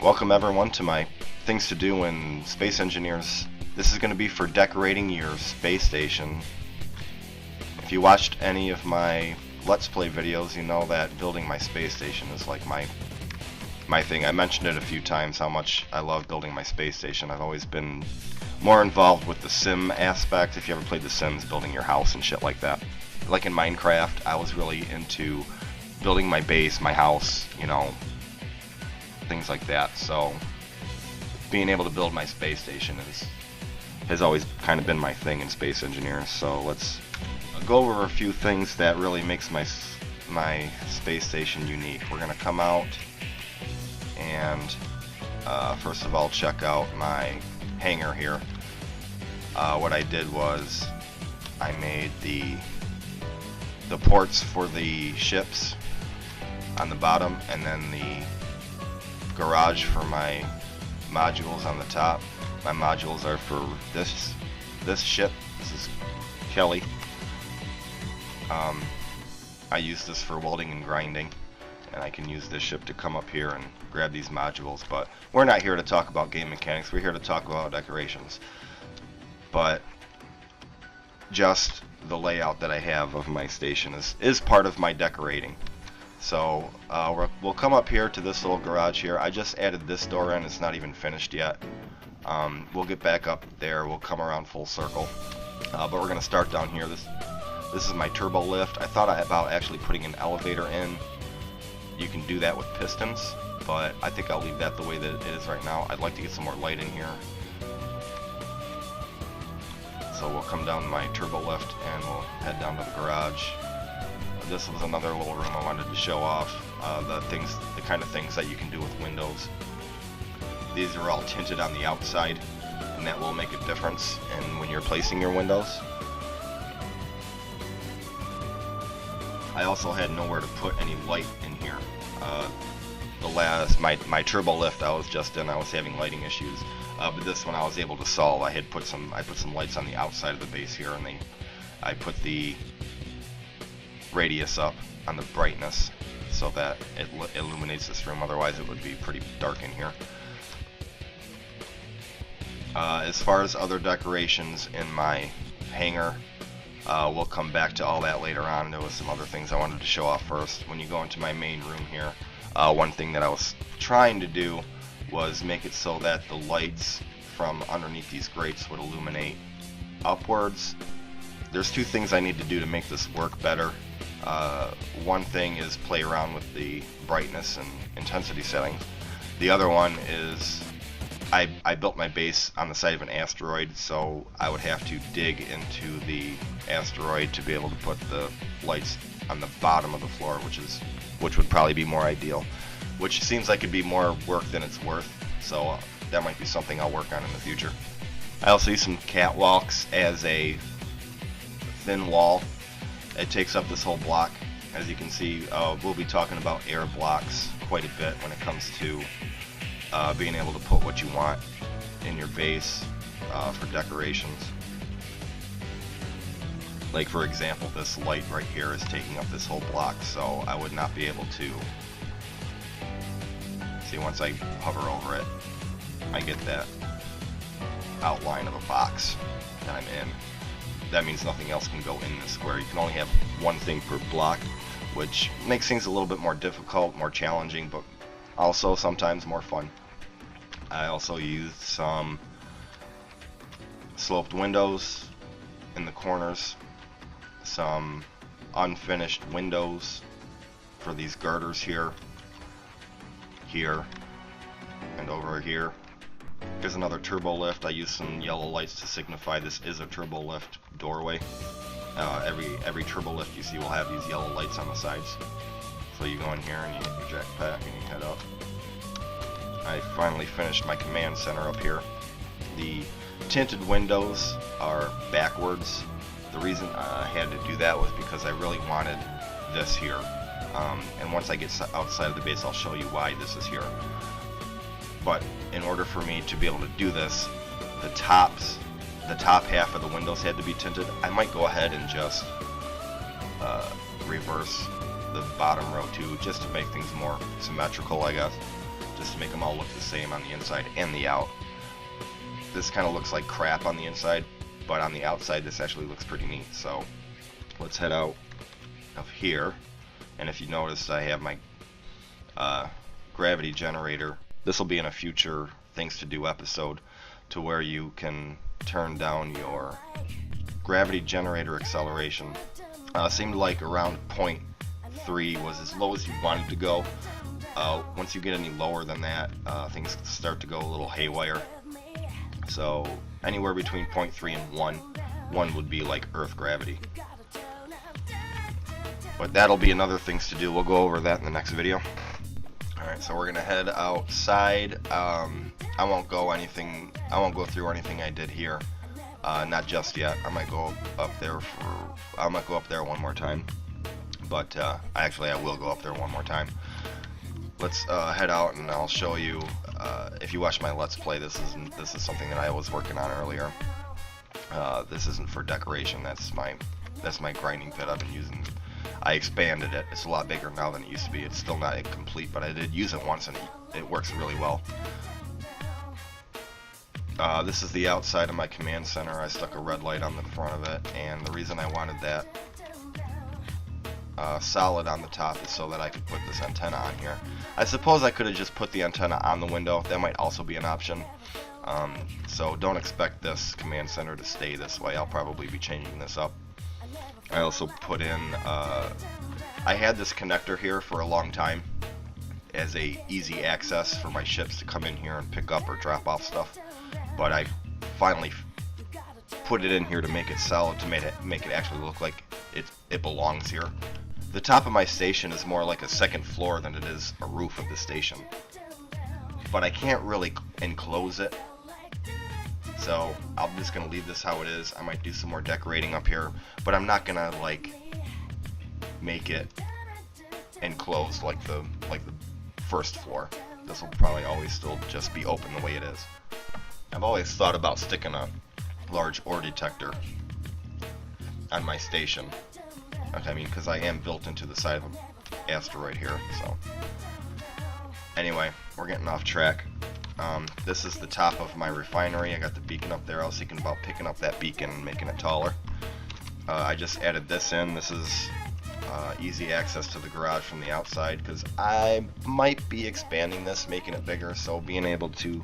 Welcome everyone to my things to do in Space Engineers. This is going to be for decorating your space station. If you watched any of my Let's Play videos, you know that building my space station is like my thing. I mentioned it a few times how much I love building my space station. I've always been more involved with the sim aspect. If you ever played The Sims, building your house and shit like that. Like in Minecraft, I was really into building my base, my house, you know, things like that. So being able to build my space station has always kind of been my thing in Space Engineers. So let's go over a few things that really makes my space station unique. We're gonna come out and first of all check out my hangar here. What I did was I made the ports for the ships on the bottom, and then the garage for my modules on the top. My modules are for this ship. This is Kelly. I use this for welding and grinding, and I can use this ship to come up here and grab these modules. But we're not here to talk about game mechanics. We're here to talk about decorations. But just the layout that I have of my station is part of my decorating. So we'll come up here to this little garage here. I just added this door in. It's not even finished yet. We'll get back up there. We'll come around full circle. But we're going to start down here. This is my turbo lift. I thought about actually putting an elevator in. You can do that with pistons, but I think I'll leave that the way that it is right now. I'd like to get some more light in here. So we'll come down my turbo lift and we'll head down to the garage. This was another little room I wanted to show off the kind of things that you can do with windows. These are all tinted on the outside, and that will make a difference in when you're placing your windows. I also had nowhere to put any light in here. My turbo lift I was just in, I was having lighting issues. But this one I was able to solve. I put some lights on the outside of the base here, and I put the radius up on the brightness so that it illuminates this room. Otherwise it would be pretty dark in here. As far as other decorations in my hangar, we'll come back to all that later on. There was some other things I wanted to show off first. When you go into my main room here, one thing that I was trying to do was make it so that the lights from underneath these grates would illuminate upwards. There's two things I need to do to make this work better. One thing is play around with the brightness and intensity settings. The other one is I built my base on the side of an asteroid, so I would have to dig into the asteroid to be able to put the lights on the bottom of the floor, which would probably be more ideal. Which seems like it'd be more work than it's worth, so that might be something I'll work on in the future. I also use some catwalks as a thin wall. It takes up this whole block. As you can see, we'll be talking about air blocks quite a bit when it comes to being able to put what you want in your base for decorations. Like for example, this light right here is taking up this whole block, so I would not be able to see. Once I hover over it, I get that outline of a box that I'm in. That means nothing else can go in this square. You can only have one thing per block, which makes things a little bit more difficult, more challenging, but also sometimes more fun. I also used some sloped windows in the corners, some unfinished windows for these girders here, and over here. Here's another turbo lift. I used some yellow lights to signify this is a turbo lift doorway. Every turbo lift you see will have these yellow lights on the sides. So you go in here and you get your jackpack and you head up. I finally finished my command center up here. The tinted windows are backwards. The reason I had to do that was because I really wanted this here. And once I get outside of the base, I'll show you why this is here. But in order for me to be able to do this, the top half of the windows had to be tinted. I might go ahead and just reverse the bottom row too, just to make things more symmetrical, I guess. just to make them all look the same on the inside and the out. This kind of looks like crap on the inside, but on the outside this actually looks pretty neat. So let's head out of here, and if you notice, I have my gravity generator. This will be in a future things to do episode, to where you can turn down your gravity generator acceleration. Seemed like around 0.3 was as low as you wanted to go. Once you get any lower than that, things start to go a little haywire. So anywhere between 0.3 and 1 would be like Earth gravity. But that'll be another things to do. We'll go over that in the next video. Alright, so we're gonna head outside. I won't go through anything I did here. Not just yet. I might go up there one more time. But actually I will go up there one more time. Let's head out and I'll show you. If you watch my Let's Play, this is something that I was working on earlier. This isn't for decoration. That's my grinding pit I've been using. I expanded it. It's a lot bigger now than it used to be. It's still not complete, but I did use it once and it works really well. This is the outside of my command center. I stuck a red light on the front of it, and the reason I wanted that solid on the top is so that I could put this antenna on here. I suppose I could have just put the antenna on the window. That might also be an option. So don't expect this command center to stay this way. I'll probably be changing this up. I also put in, I had this connector here for a long time as a easy access for my ships to come in here and pick up or drop off stuff. But I finally put it in here to make it solid, to make it actually look like it belongs here. The top of my station is more like a second floor than it is a roof of the station. But I can't really enclose it. So I'm just going to leave this how it is. I might do some more decorating up here, but I'm not going to like make it enclosed like the first floor. This will probably always still just be open the way it is. I've always thought about sticking a large ore detector on my station. I mean, because I am built into the side of an asteroid here. So anyway, we're getting off track. This is the top of my refinery. I got the beacon up there. I was thinking about picking up that beacon and making it taller. I just added this in. This is easy access to the garage from the outside, because I might be expanding this, making it bigger, so being able to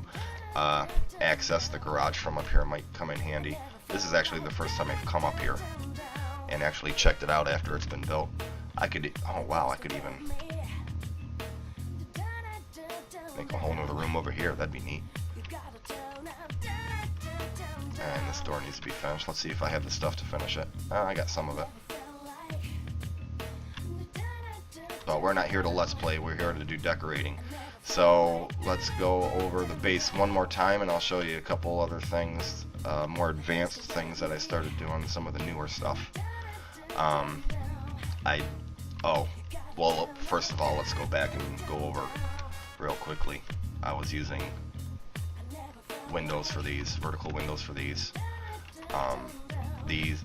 access the garage from up here might come in handy. This is actually the first time I've come up here and actually checked it out after it's been built. Oh wow, I could even make a whole nother room over here. That'd be neat. And this door needs to be finished. Let's see if I have the stuff to finish it. I got some of it. But we're not here to Let's Play, we're here to do decorating. So let's go over the base one more time and I'll show you a couple other things, more advanced things that I started doing, some of the newer stuff. Well, first of all, let's go back and go over real quickly. I was using windows for these, vertical windows for these.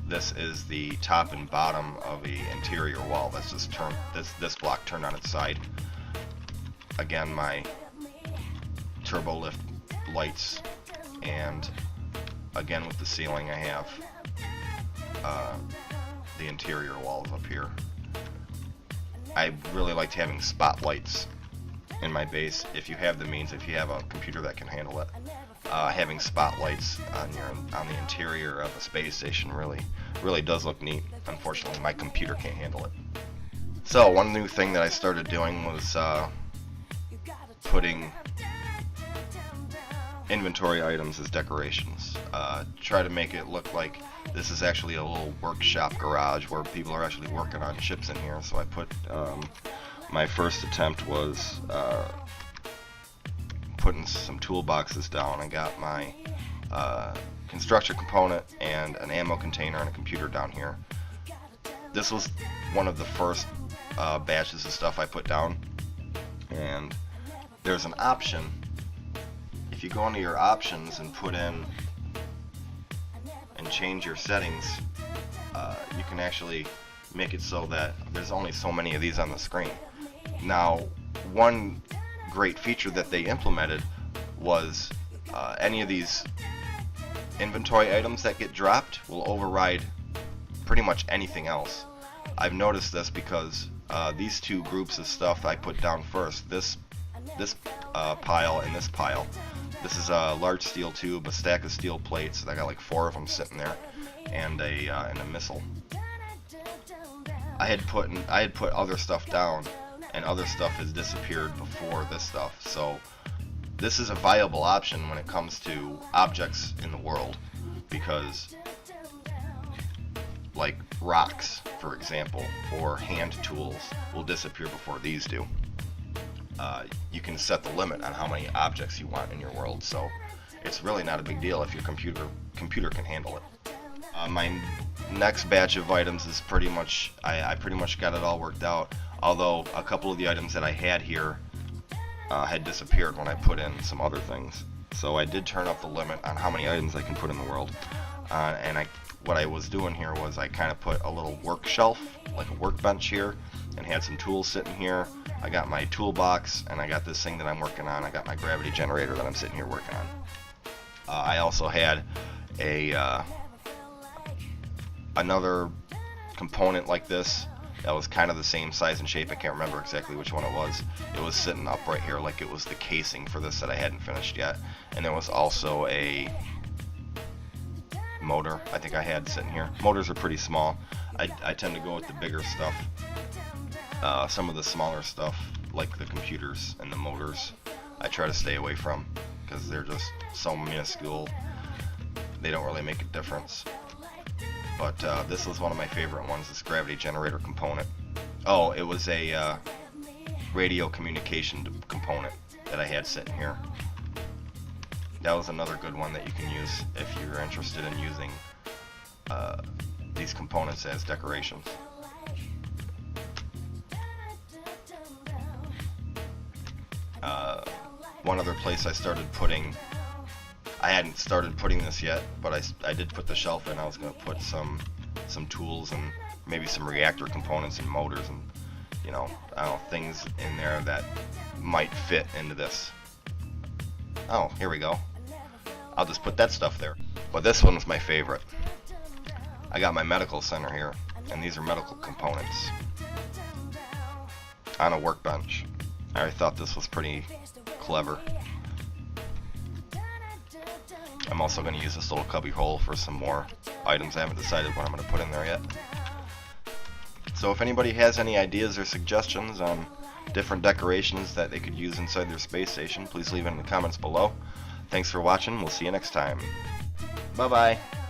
This is the top and bottom of the interior wall. That's just this block turned on its side. Again, my turbo lift lights, and again with the ceiling I have the interior walls up here. I really liked having spotlights in my base. If you have the means, if you have a computer that can handle it, having spotlights on the interior of a space station really does look neat. Unfortunately, my computer can't handle it. So one new thing that I started doing was putting inventory items as decorations. Try to make it look like this is actually a little workshop garage where people are actually working on ships in here. So I put my first attempt was putting some toolboxes down. I got my construction component and an ammo container and a computer down here. This was one of the first batches of stuff I put down, and there's an option. If you go into your options and put in and change your settings, you can actually make it so that there's only so many of these on the screen. Now, one great feature that they implemented was any of these inventory items that get dropped will override pretty much anything else. I've noticed this because these two groups of stuff I put down first, this pile and this pile. This is a large steel tube, a stack of steel plates. I got like 4 of them sitting there, and a missile. I had put other stuff down, and other stuff has disappeared before this stuff. So this is a viable option when it comes to objects in the world, because like rocks, for example, or hand tools will disappear before these do. You can set the limit on how many objects you want in your world, so it's really not a big deal if your computer can handle it. My next batch of items is pretty much, I pretty much got it all worked out, although a couple of the items that I had here had disappeared when I put in some other things. So I did turn up the limit on how many items I can put in the world, and what I was doing here was I kind of put a little work shelf, like a workbench here, and had some tools sitting here. I got my toolbox, and I got this thing that I'm working on. I got my gravity generator that I'm sitting here working on. I also had another component like this that was kind of the same size and shape. I can't remember exactly which one it was. It was sitting up right here like it was the casing for this that I hadn't finished yet. And there was also a motor I think I had sitting here. Motors are pretty small. I tend to go with the bigger stuff. Some of the smaller stuff, like the computers and the motors, I try to stay away from because they're just so minuscule. They don't really make a difference. But this was one of my favorite ones, this gravity generator component. Oh, it was a radio communication component that I had sitting here. That was another good one that you can use if you're interested in using these components as decorations. One other place I hadn't started putting this yet, but I did put the shelf in. I was going to put some tools and maybe some reactor components and motors and, you know, I don't know, things in there that might fit into this. Oh, here we go. I'll just put that stuff there. But this one's my favorite. I got my medical center here, and these are medical components on a workbench. I thought this was pretty clever. I'm also going to use this little cubby hole for some more items. I haven't decided what I'm going to put in there yet. So if anybody has any ideas or suggestions on different decorations that they could use inside their space station, please leave it in the comments below. Thanks for watching. We'll see you next time. Bye-bye.